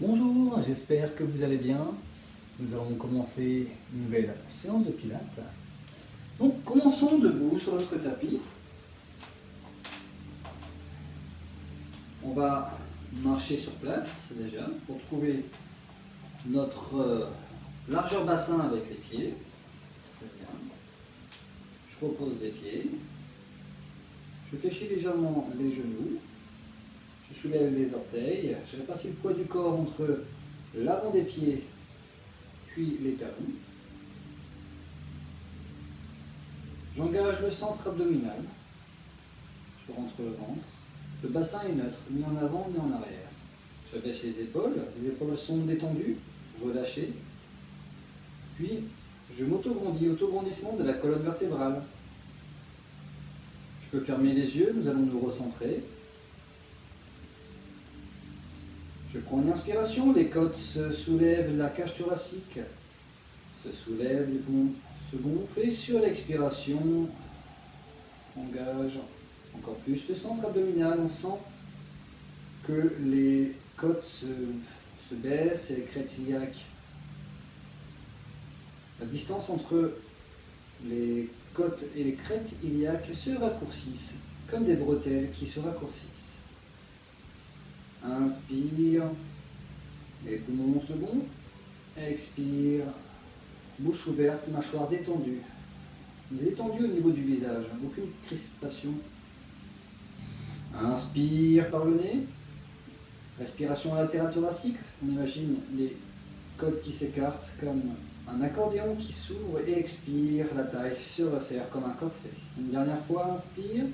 Bonjour, j'espère que vous allez bien. Nous allons commencer une nouvelle séance de pilates. Donc commençons debout sur notre tapis. On va marcher sur place déjà pour trouver notre largeur bassin avec les pieds. Très bien. Je repose les pieds. Je fléchis légèrement les genoux. Je soulève les orteils. Je répartis le poids du corps entre l'avant des pieds puis les talons. J'engage le centre abdominal. Je rentre le ventre. Le bassin est neutre, ni en avant ni en arrière. J'abaisse les épaules sont détendues, relâchées. Puis je m'auto-grandis, auto-grandissement de la colonne vertébrale. Je peux fermer les yeux, nous allons nous recentrer. Je prends une inspiration, les côtes se soulèvent, la cage thoracique se soulève, les poumons se gonflent et sur l'expiration, engage encore plus le centre abdominal. On sent que les côtes se baissent et les crêtes iliaques. La distance entre les côtes et les crêtes iliaques se raccourcissent, comme des bretelles qui se raccourcissent. Inspire, les poumons se gonflent. Expire, bouche ouverte, mâchoire détendue. Détendue au niveau du visage, aucune crispation. Inspire par le nez. Respiration latérale thoracique. On imagine les côtes qui s'écartent comme un accordéon qui s'ouvre et expire, la taille se resserre comme un corset. Une dernière fois, inspire,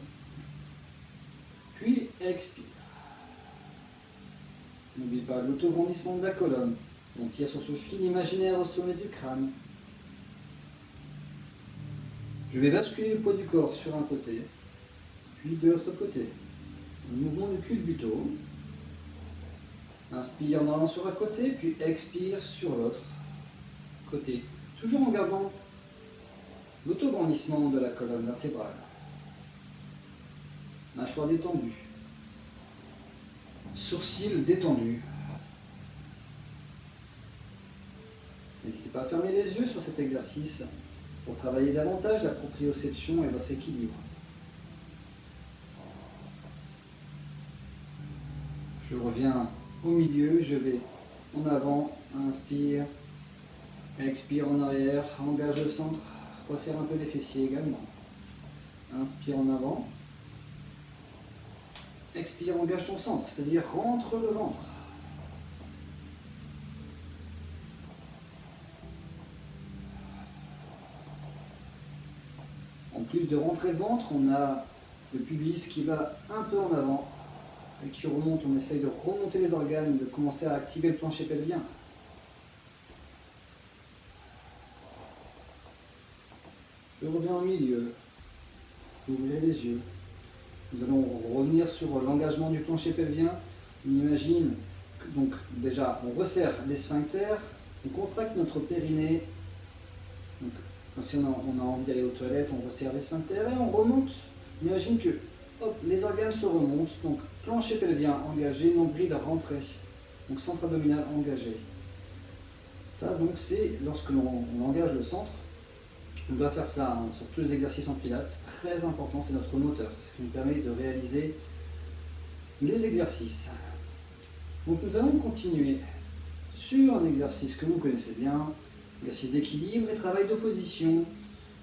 puis expire. N'oublie pas l'autograndissement de la colonne. On tire sur ce fil imaginaire au sommet du crâne. Je vais basculer le poids du corps sur un côté, puis de l'autre côté. Le mouvement du culbuto. Inspire en allant sur un côté, puis expire sur l'autre côté. Toujours en gardant l'autograndissement de la colonne vertébrale. Mâchoire détendue. Sourcils détendus. N'hésitez pas à fermer les yeux sur cet exercice pour travailler davantage la proprioception et votre équilibre. Je reviens au milieu, je vais en avant, inspire, expire en arrière, engage le centre, resserre un peu les fessiers également. Inspire en avant. Expire, engage ton centre, c'est-à-dire rentre le ventre. En plus de rentrer le ventre, on a le pubis qui va un peu en avant et qui remonte. On essaye de remonter les organes, de commencer à activer le plancher pelvien. Je reviens au milieu. Ouvrez les yeux. Nous allons revenir sur l'engagement du plancher pelvien. On imagine que, donc déjà, on resserre les sphincters, on contracte notre périnée. Donc, si on a envie d'aller aux toilettes, on resserre les sphincters et on remonte. On imagine que hop, les organes se remontent. Donc plancher pelvien engagé, nombril rentré. Donc centre abdominal engagé. Ça, donc, c'est lorsque l'on engage le centre. On doit faire ça sur tous les exercices en pilates, c'est très important, c'est notre moteur, ce qui nous permet de réaliser les exercices. Donc nous allons continuer sur un exercice que vous connaissez bien, exercice d'équilibre et travail d'opposition.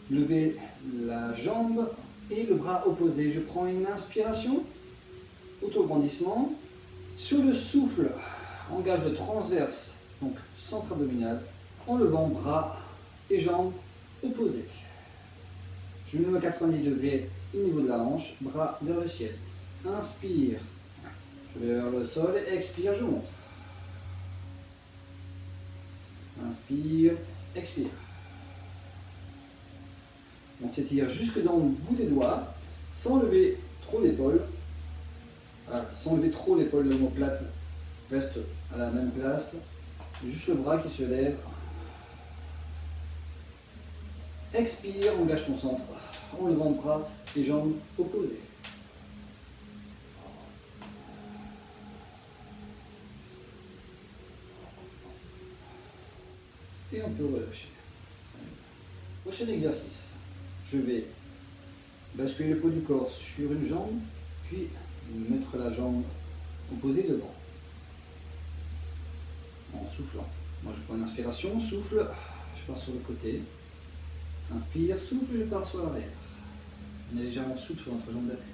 Levez la jambe et le bras opposé. Je prends une inspiration, autograndissement. Sur le souffle, engage le transverse, donc centre abdominal, en levant bras et jambes opposé. Je me mets à 90 degrés au niveau de la hanche, bras vers le ciel. Inspire, je vais vers le sol, expire, je monte. Inspire, expire. On s'étire jusque dans le bout des doigts, sans lever trop l'épaule. Voilà, sans lever trop l'épaule, l'omoplate reste à la même place. Juste le bras qui se lève. Expire, engage ton centre en levant le bras, les jambes opposées. Et on peut relâcher. Prochain exercice. Je vais basculer le poids du corps sur une jambe, puis mettre la jambe opposée devant. En soufflant. Moi je prends une inspiration, souffle, je pars sur le côté. Inspire, souffle, je pars sur l'arrière. On est légèrement souple sur notre jambe d'appui.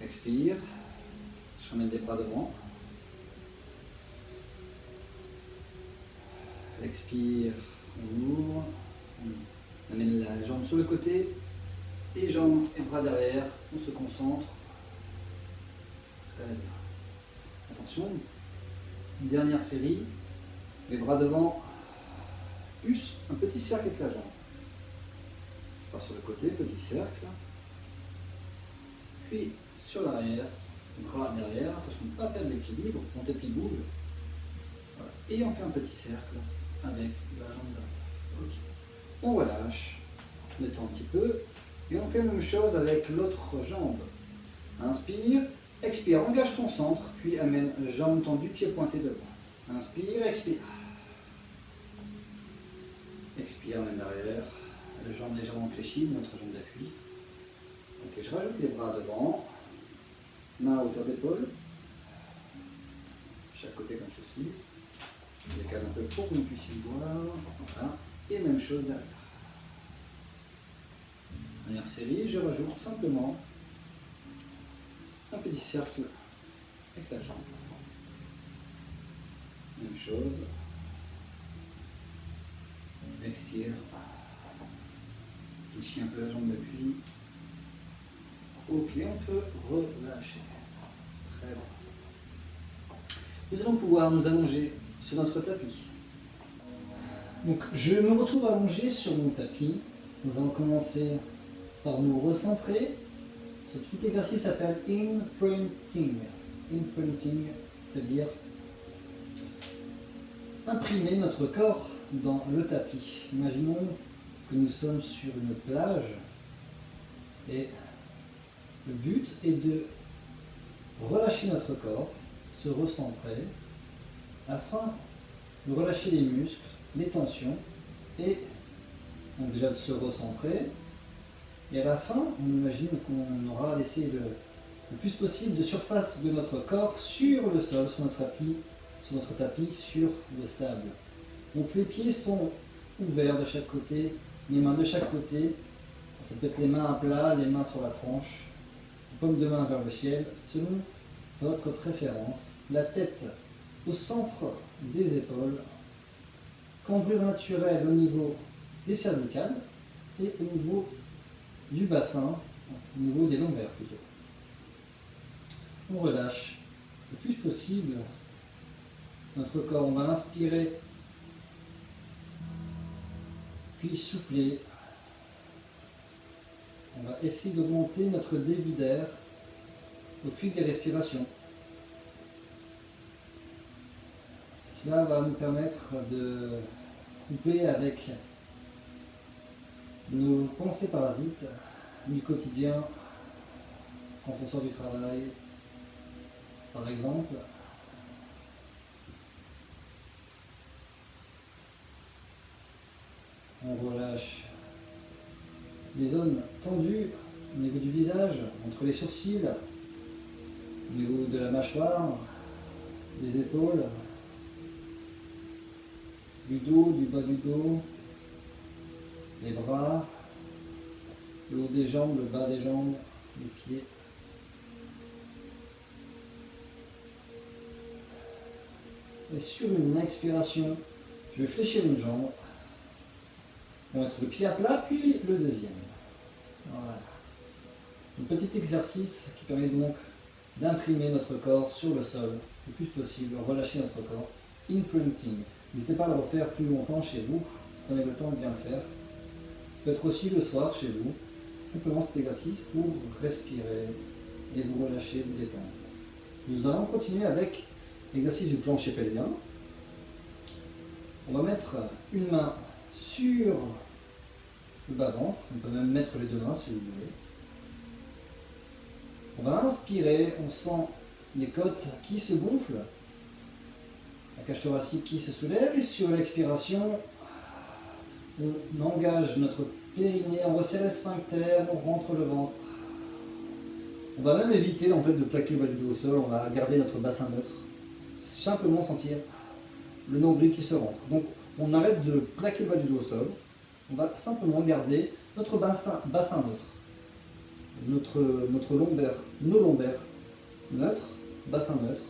Expire, je ramène les bras devant. Expire, on ouvre, on amène la jambe sur le côté, et jambes et bras derrière, on se concentre. Très bien. Attention, une dernière série, les bras devant, plus un petit cercle avec la jambe. Je pars sur le côté, petit cercle, puis sur l'arrière, bras derrière, attention de ne pas perdre l'équilibre, mon tapis bouge. Voilà. Et on fait un petit cercle avec la jambe derrière. Ok. On relâche, on détend un petit peu, et on fait la même chose avec l'autre jambe. Inspire, expire, engage ton centre, puis amène jambe tendue, pied pointé devant. Inspire, expire. Expire, amène derrière, la jambe légèrement fléchie, notre jambe d'appui. Ok, je rajoute les bras devant, main à hauteur d'épaule, chaque côté comme ceci. Je décale un peu pour que vous puissiez voir. Voilà. Et même chose derrière. Dernière série, je rajoute simplement un petit cercle avec la jambe. Même chose. Expire. Fléchis un peu la jambe d'appui. Ok, on peut relâcher. Très bien. Nous allons pouvoir nous allonger sur notre tapis. Donc, je me retrouve allongé sur mon tapis. Nous allons commencer par nous recentrer. Ce petit exercice s'appelle imprinting. Imprinting, c'est-à-dire imprimer notre corps dans le tapis. Imaginons que nous sommes sur une plage et le but est de relâcher notre corps, se recentrer afin de relâcher les muscles, les tensions et donc déjà de se recentrer. Et à la fin, on imagine qu'on aura laissé le plus possible de surface de notre corps sur le sol, sur notre tapis, sur le sable. Donc les pieds sont ouverts de chaque côté, les mains de chaque côté. Ça peut être les mains à plat, les mains sur la tranche, paume de main vers le ciel, selon votre préférence. La tête au centre des épaules, cambrure naturelle au niveau des cervicales et au niveau du bassin, au niveau des lombaires plutôt. On relâche le plus possible notre corps. On va inspirer, puis souffler. On va essayer d'augmenter notre débit d'air au fil des respirations. Cela va nous permettre de couper avec nos pensées parasites du quotidien quand on sort du travail, par exemple. On relâche les zones tendues au niveau du visage, entre les sourcils, au niveau de la mâchoire, des épaules, du dos, du bas du dos, les bras, le haut des jambes, le bas des jambes, les pieds. Et sur une expiration, je vais fléchir une jambe. On va mettre le pied à plat, puis le deuxième. Voilà. Un petit exercice qui permet donc d'imprimer notre corps sur le sol le plus possible, relâcher notre corps. Imprinting. N'hésitez pas à le refaire plus longtemps chez vous. Prenez le temps de bien le faire. Ça peut être aussi le soir chez vous. Simplement cet exercice pour respirer et vous relâcher, vous détendre. Nous allons continuer avec l'exercice du plancher pelvien. On va mettre une main sur le bas-ventre. On peut même mettre les deux mains si vous voulez. On va inspirer, on sent les côtes qui se gonflent. La cage thoracique qui se soulève et sur l'expiration, on engage notre périnée, on resserre les sphincters, on rentre le ventre. On va même éviter en fait de plaquer le bas du dos au sol, on va garder notre bassin neutre. Simplement sentir le nombril qui se rentre. Donc on arrête de plaquer le bas du dos au sol, on va simplement garder notre bassin neutre, notre lombaire, nos lombaires neutres, bassin neutre,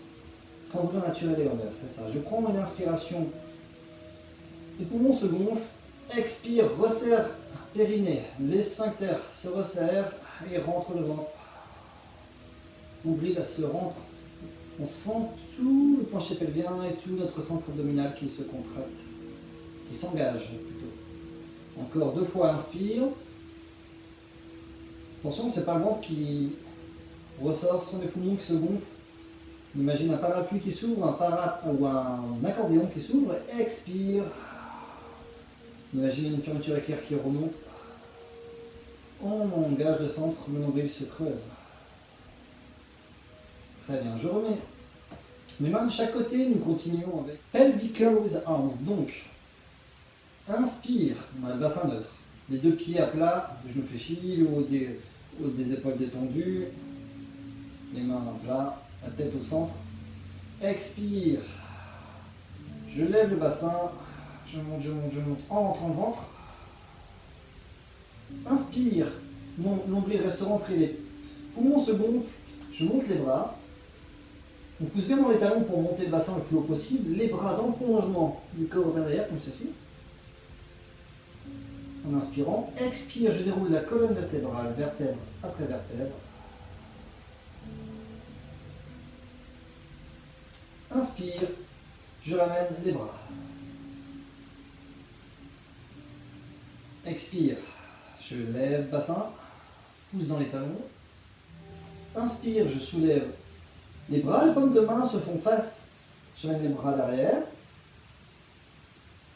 cambrure naturelle et lombaire. C'est ça. Je prends une inspiration, les poumons se gonflent, expire, resserre périnée, les sphincters se resserrent et rentre le ventre. Nombril se rentre, on sent tout le plancher pelvien et tout notre centre abdominal qui se contracte, qui s'engage plutôt. Encore 2 fois, inspire. Attention, c'est pas le ventre qui ressort, ce sont les poumons qui se gonflent. Imagine un parapluie qui s'ouvre, ou un accordéon qui s'ouvre, expire. Imagine une fermeture éclair qui remonte. On engage le centre, le nombril se creuse. Très bien, je remets mes mains de chaque côté, nous continuons avec Pelvic Curl with Arms. Donc, inspire, on a le bassin neutre, les 2 pieds à plat, les genoux fléchis, le haut des épaules détendues, les mains à plat, la tête au centre. Expire, je lève le bassin, je monte en rentrant le ventre. Inspire, mon nombril reste rentré, les poumons se gonflent, je monte les bras. On pousse bien dans les talons pour monter le bassin le plus haut possible, les bras dans le prolongement du corps derrière, comme ceci. En inspirant, expire, je déroule la colonne vertébrale, vertèbre après vertèbre. Inspire, je ramène les bras. Expire, je lève le bassin, pousse dans les talons. Inspire, je soulève les bras, les paumes de main se font face, je mène les bras derrière.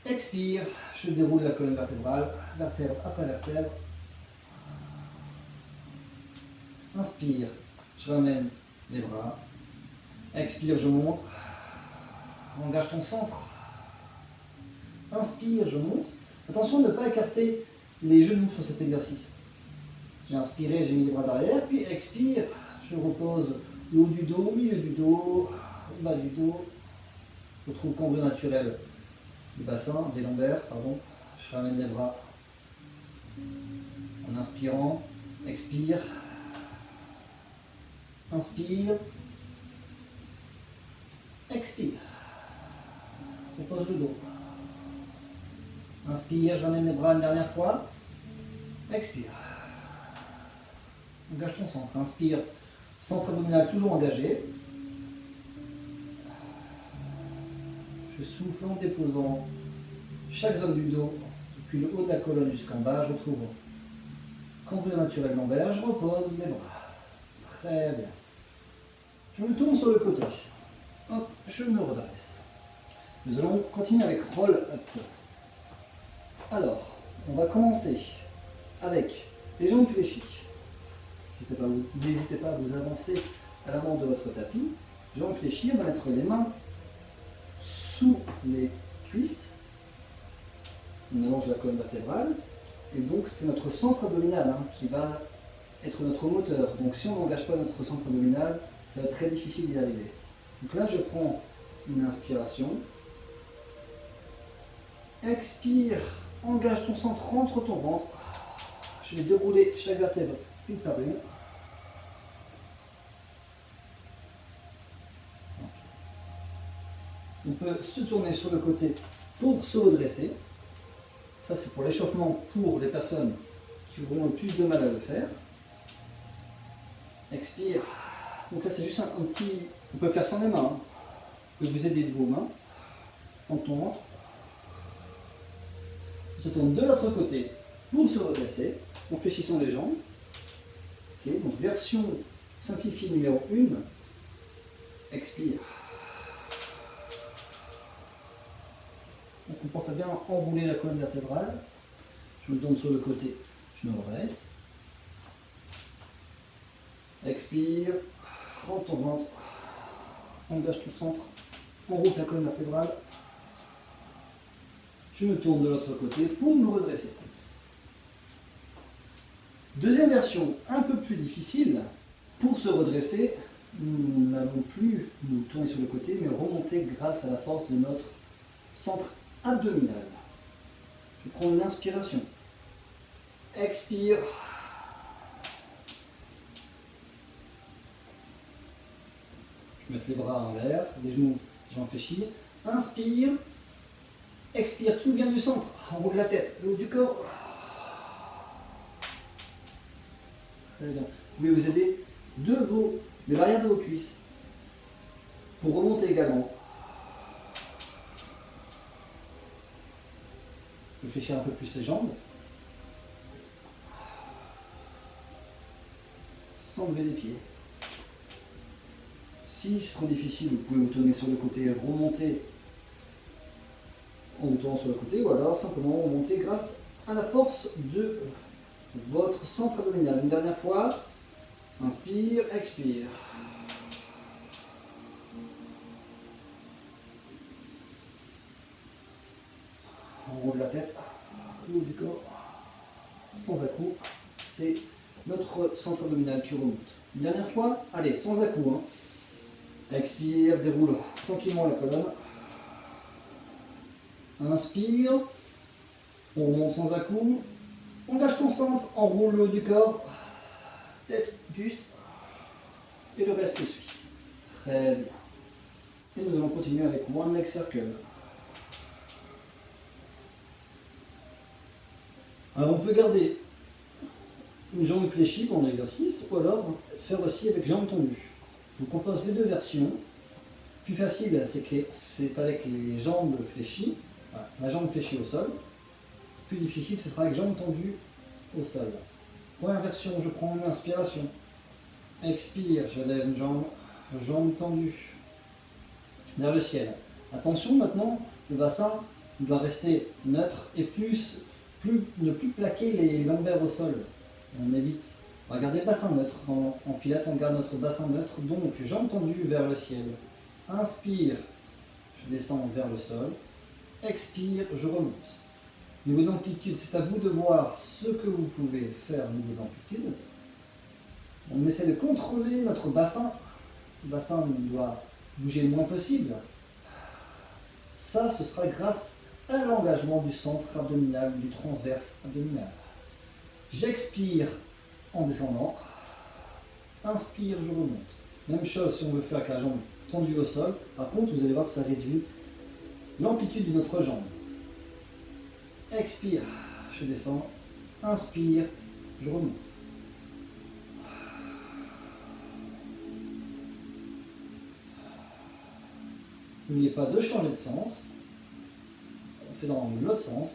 Expire, je déroule la colonne vertébrale, vertèbre après vertèbre. Inspire, je ramène les bras. Expire, je monte. Engage ton centre. Inspire, je monte. Attention de ne pas écarter les genoux sur cet exercice. J'ai inspiré, j'ai mis les bras derrière, puis expire, je repose le haut du dos, milieu du dos, le bas du dos. Je retrouve cambrure naturelle du bassin, des lombaires, pardon. Je ramène les bras en inspirant, expire, inspire, expire. Repose le dos. Inspire, je ramène les bras une dernière fois. Expire. Engage ton centre. Inspire, centre abdominal toujours engagé. Je souffle en déposant chaque zone du dos, depuis le haut de la colonne jusqu'en bas. Je retrouve cambrure naturelle lombaire. Je repose les bras. Très bien. Je me tourne sur le côté. Hop, je me redresse. Nous allons continuer avec roll up. Alors, on va commencer avec les jambes fléchies. N'hésitez pas à vous avancer à l'avant de votre tapis. Jambes fléchies, on va mettre les mains sous les cuisses. On allonge la colonne vertébrale. Et donc, c'est notre centre abdominal qui va être notre moteur. Donc, si on n'engage pas notre centre abdominal, ça va être très difficile d'y arriver. Donc là, je prends une inspiration. Expire, engage ton centre, rentre ton ventre. Je vais dérouler chaque vertèbre une par une. On peut se tourner sur le côté pour se redresser. Ça, c'est pour l'échauffement pour les personnes qui auront le plus de mal à le faire. Expire. Donc là, c'est juste un petit... On peut faire sans les mains. Vous pouvez vous aider de vos mains. On tourne. On se tourne de l'autre côté pour se redresser, en fléchissant les jambes. Okay, donc version simplifiée numéro 1. Expire. Donc on pense à bien enrouler la colonne vertébrale. Je me tourne sur le côté, je me redresse. Expire, rentre ton ventre, engage ton centre, enroule ta colonne vertébrale. Je me tourne de l'autre côté pour me redresser. Deuxième version, un peu plus difficile. Pour se redresser, nous n'allons plus nous tourner sur le côté, mais remonter grâce à la force de notre centre abdominal. Je prends une inspiration. Expire. Je mets les bras en l'air, les genoux, j'en fléchis. Inspire. Expire, tout vient du centre. Enroule la tête, le haut du corps. Très bien. Vous pouvez vous aider de l'arrière de vos cuisses pour remonter également. Je fléchir un peu plus les jambes. Sans lever les pieds. Si c'est trop difficile, vous pouvez vous tourner sur le côté, remonter en vous tournant sur le côté, ou alors simplement remonter grâce à la force de votre centre abdominal. Une dernière fois. Inspire, expire. On roule la tête, le haut du corps, sans à-coups. C'est notre centre abdominal qui remonte. Une dernière fois, allez, sans à-coups. Expire, déroule tranquillement la colonne. Inspire, on remonte sans à-coups. Engage ton centre, enroule le haut du corps. Tête, buste, et le reste suit. Très bien. Et nous allons continuer avec One Leg Circle. Alors on peut garder une jambe fléchie pendant l'exercice, ou alors faire aussi avec jambes tendues. Donc on pose les deux versions. Plus facile, c'est avec les jambes fléchies, voilà, la jambe fléchie au sol. Plus difficile, ce sera avec jambes tendues au sol. Première version, je prends une inspiration. Expire, je lève une jambe, jambe tendue vers le ciel. Attention maintenant, le bassin doit rester neutre et ne plus plaquer les lombaires au sol. On évite. On va garder le bassin neutre. En pilates, on garde notre bassin neutre, donc jambes tendues vers le ciel. Inspire, je descends vers le sol. Expire, je remonte. Niveau d'amplitude, c'est à vous de voir ce que vous pouvez faire au niveau d'amplitude. On essaie de contrôler notre bassin. Le bassin doit bouger le moins possible. Ça, ce sera grâce à l'engagement du centre abdominal, du transverse abdominal. J'expire en descendant. Inspire, je remonte. Même chose si on veut faire avec la jambe tendue au sol. Par contre, vous allez voir que ça réduit l'amplitude de notre jambe. Expire, je descends. Inspire, je remonte. N'oubliez pas de changer de sens. On fait dans l'autre sens.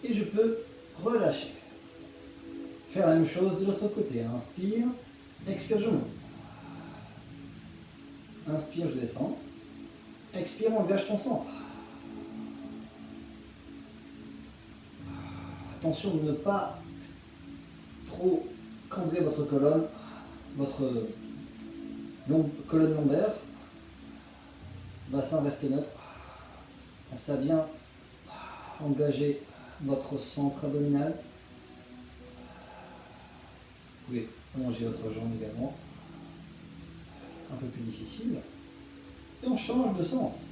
Et je peux relâcher. Faire la même chose de l'autre côté. Inspire, expire, je monte. Inspire, je descends. Expire, engage ton centre. Attention de ne pas trop cambrer votre colonne, votre colonne lombaire. Bassin reste neutre. Pensez à bien engager votre centre abdominal. Vous pouvez allonger votre jambe également. Un peu plus difficile. Et on change de sens.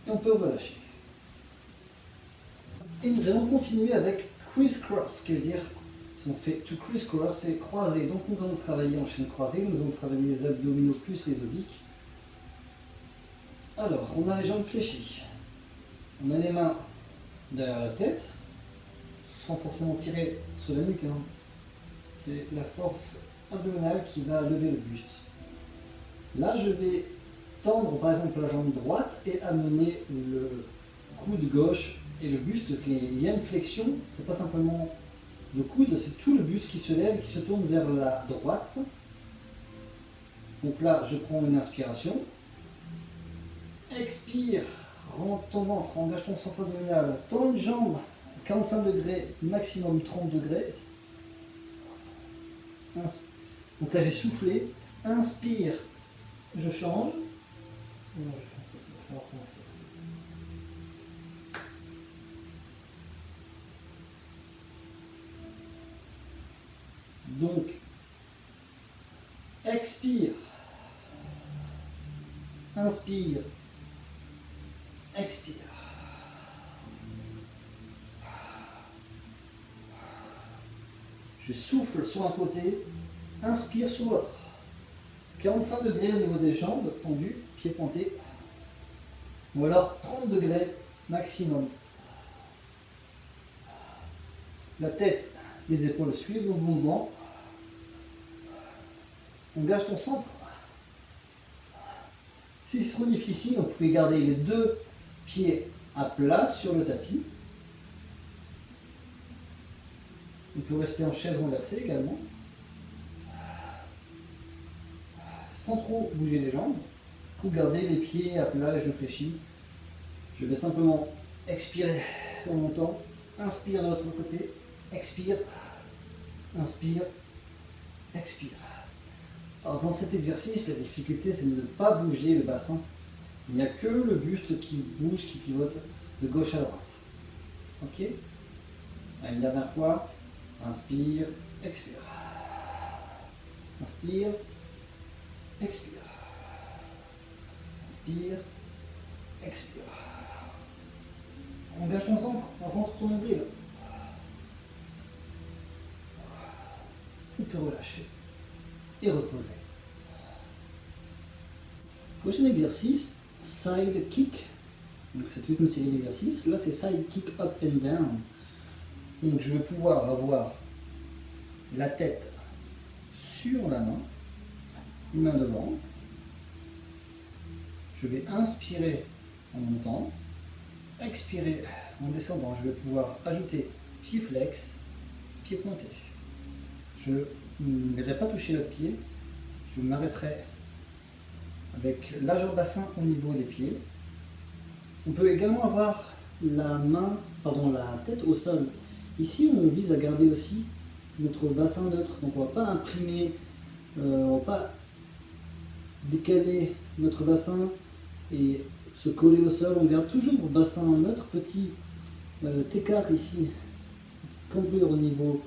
Et on peut relâcher. Et nous allons continuer avec criss-cross, qui veut dire, si on fait to criss-cross, c'est croiser. Donc nous allons travailler en chaîne croisée, nous allons travailler les abdominaux plus les obliques. Alors, on a les jambes fléchies. On a les mains derrière la tête, sans forcément tirer sur la nuque. C'est la force abdominale qui va lever le buste. Là, je vais tendre par exemple la jambe droite et amener le coude gauche et le buste. Il y a une flexion, c'est pas simplement le coude, c'est tout le buste qui se lève, qui se tourne vers la droite. Donc là, je prends une inspiration. Expire, rentre ton ventre, engage ton centre abdominal, tends une jambe, 45 degrés, maximum 30 degrés. Donc là, j'ai soufflé. Inspire, je change. Non, je change pas, ça va recommencer. Donc, expire, inspire, expire. Je souffle sur un côté, inspire sur l'autre. 45 degrés au niveau des jambes, tendues, pieds pointés. Ou alors 30 degrés maximum. La tête, les épaules suivent le mouvement. Engage ton centre. Si c'est trop difficile, vous pouvez garder les deux pieds à plat sur le tapis. On peut rester en chaise renversée également. Sans trop bouger les jambes. Ou garder les pieds à plat, les genoux fléchis. Je vais simplement expirer en montant. Inspire de l'autre côté. Expire. Inspire. Expire. Alors dans cet exercice, la difficulté c'est de ne pas bouger le bassin. Il n'y a que le buste qui bouge, qui pivote de gauche à droite. Ok? Une dernière fois. Inspire, expire. Inspire, expire. Inspire, expire. Engage ton centre, rentre ton nombril. On peut relâcher et reposer. Prochain exercice, side kick. Donc c'est toute une série d'exercices. Là c'est side kick up and down. Donc je vais pouvoir avoir la tête sur la main devant. Je vais inspirer en montant, expirer en descendant. Je vais pouvoir ajouter pied flex, pied pointé. Je n'irai pas toucher le pied, je m'arrêterai avec largeur bassin au niveau des pieds. On peut également avoir la tête au sol. Ici, on vise à garder aussi notre bassin neutre. Donc, on ne va pas imprimer, on ne va pas décaler notre bassin et se coller au sol. On garde toujours le bassin neutre, petit écart ici, cambrure au niveau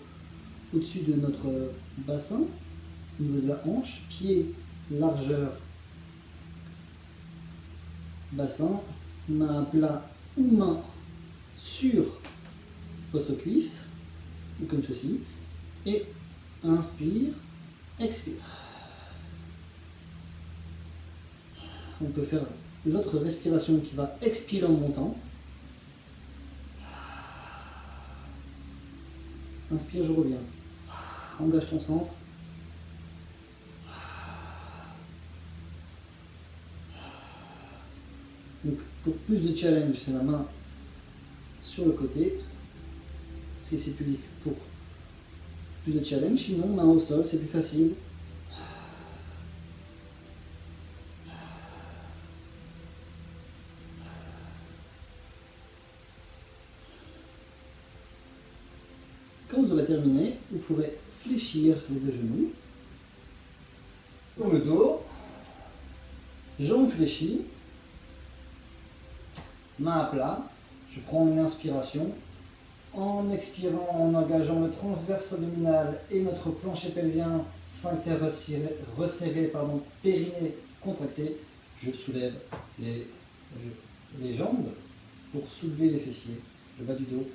au-dessus de notre bassin, au niveau de la hanche, pied, largeur, bassin, main à plat ou main sur votre cuisse, comme ceci, et inspire, expire. On peut faire l'autre respiration qui va expirer en montant. Inspire, je reviens. Engage ton centre. Donc, pour plus de challenge, c'est la main sur le côté. Si c'est plus difficile, pour plus de challenge, sinon main au sol, c'est plus facile. Quand vous aurez terminé, vous pourrez fléchir les deux genoux. Pour le dos, jambes fléchies, main à plat. Je prends une inspiration. En expirant, en engageant le transverse abdominal et notre plancher pelvien, sphincter resserré, périnée contracté, je soulève les jambes pour soulever les fessiers, le bas du dos.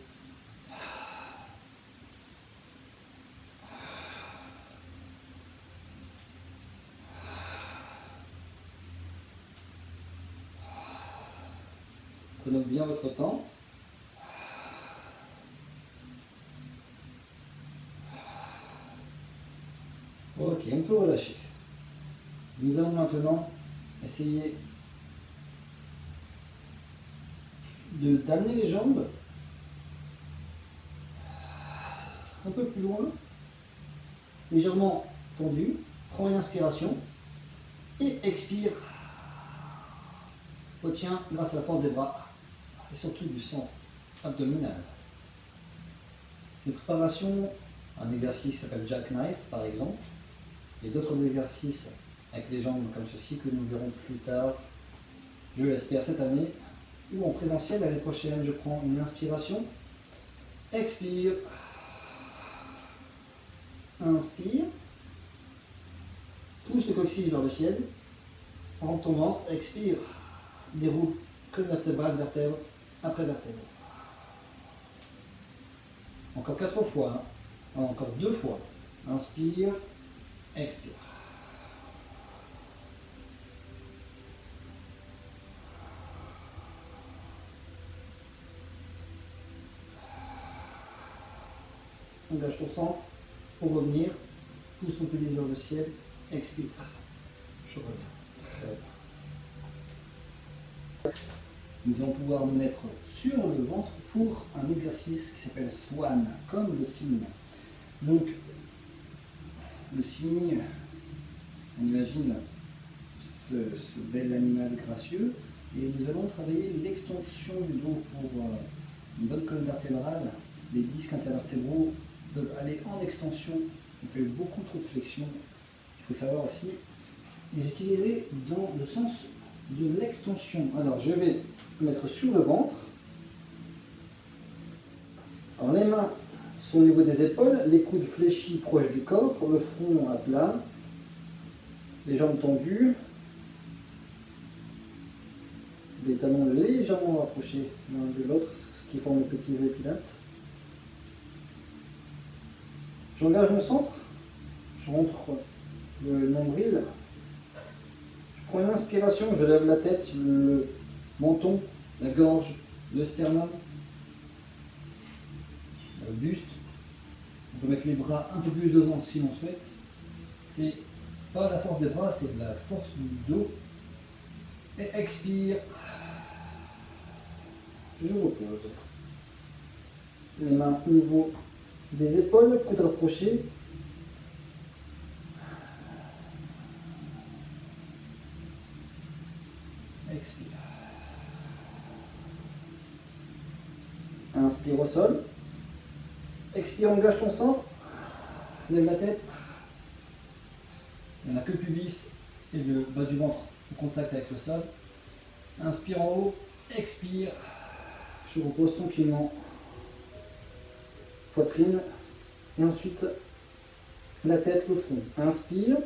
Prenez bien votre temps. Ok, on peut relâcher. Nous allons maintenant essayer d'amener les jambes un peu plus loin, légèrement tendues. Prends une inspiration et expire. Retiens grâce à la force des bras et surtout du centre abdominal. C'est une préparation, un exercice qui s'appelle jackknife par exemple. Il y a d'autres exercices avec les jambes comme ceci que nous verrons plus tard, je l'espère cette année, ou en présentiel l'année prochaine. Je prends une inspiration, expire, inspire, pousse le coccyx vers le ciel, rentre ton ventre, expire, déroule colonne vertébrale, vertèbre après vertèbre. Encore 4 fois, encore 2 fois, inspire, expire. Engage ton centre pour revenir. Pousse ton pubis vers le ciel. Expire. Je reviens. Très bien. Nous allons pouvoir nous mettre sur le ventre pour un exercice qui s'appelle Swan, comme le cygne. Donc, le cygne, on imagine ce bel animal gracieux, et nous allons travailler l'extension du dos pour une bonne colonne vertébrale. Les disques intervertébraux peuvent aller en extension, on fait beaucoup trop de flexion. Il faut savoir aussi les utiliser dans le sens de l'extension. Alors je vais mettre sur le ventre. Alors les mains sont au niveau des épaules, les coudes fléchis proches du corps, le front à plat, les jambes tendues, les talons légèrement rapprochés l'un de l'autre, ce qui forme le petit V pilate. J'engage mon centre, je rentre le nombril, je prends une inspiration, je lève la tête, le menton, la gorge, le sternum, le buste. On peut mettre les bras un peu plus devant si l'on souhaite. C'est pas la force des bras, c'est la force du dos. Et expire. Je repose. Les mains au niveau des épaules, coudes rapprochés. Expire. Inspire au sol. Expire, engage ton centre. Lève la tête. Il n'y en a que le pubis et le bas du ventre en contact avec le sol. Inspire en haut. Expire. Je repose tranquillement. Poitrine. Et ensuite, la tête, le front. Inspire.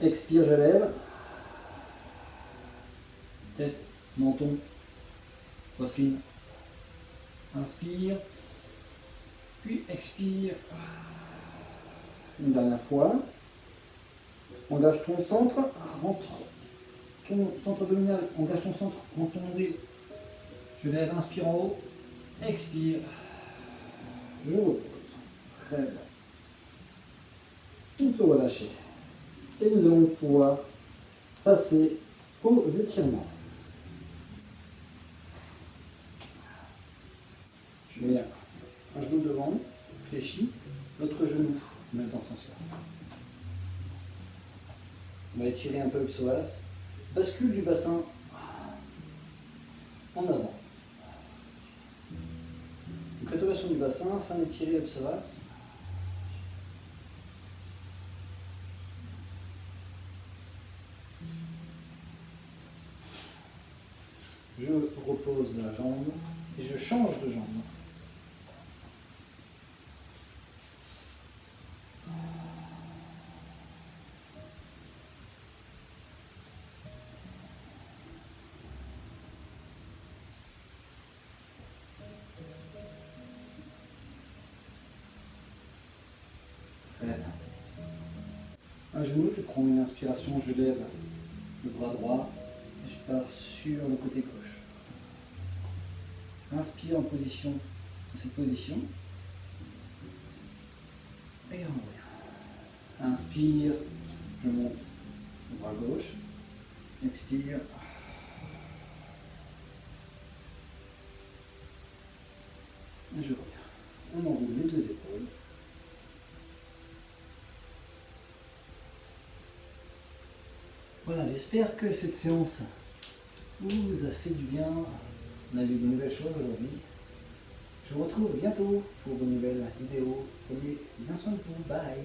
Expire, je lève. Tête, menton, poitrine. Inspire. Puis expire. Une dernière fois. Engage ton centre. Rentre ton centre abdominal. Engage ton centre. Rentre ton nombril. Je lève, inspire en haut. Expire. Je repose. Très bien. On peut relâcher. Et nous allons pouvoir passer aux étirements. Je mets un genou devant, fléchi, l'autre genou, met dans son sens. On va étirer un peu le psoas. Bascule du bassin en avant. Donc, rétroversion du bassin afin d'étirer le psoas. Je repose la jambe et je change de jambe. Très bien. Un genou, je prends une inspiration, je lève le bras droit et je pars sur le côté gauche. Inspire en position, dans cette position. Et on revient. Inspire, je monte le bras gauche. Expire. Voilà, j'espère que cette séance vous a fait du bien. On a vu de nouvelles choses aujourd'hui. Je vous retrouve bientôt pour de nouvelles vidéos. Prenez bien soin de vous. Bye.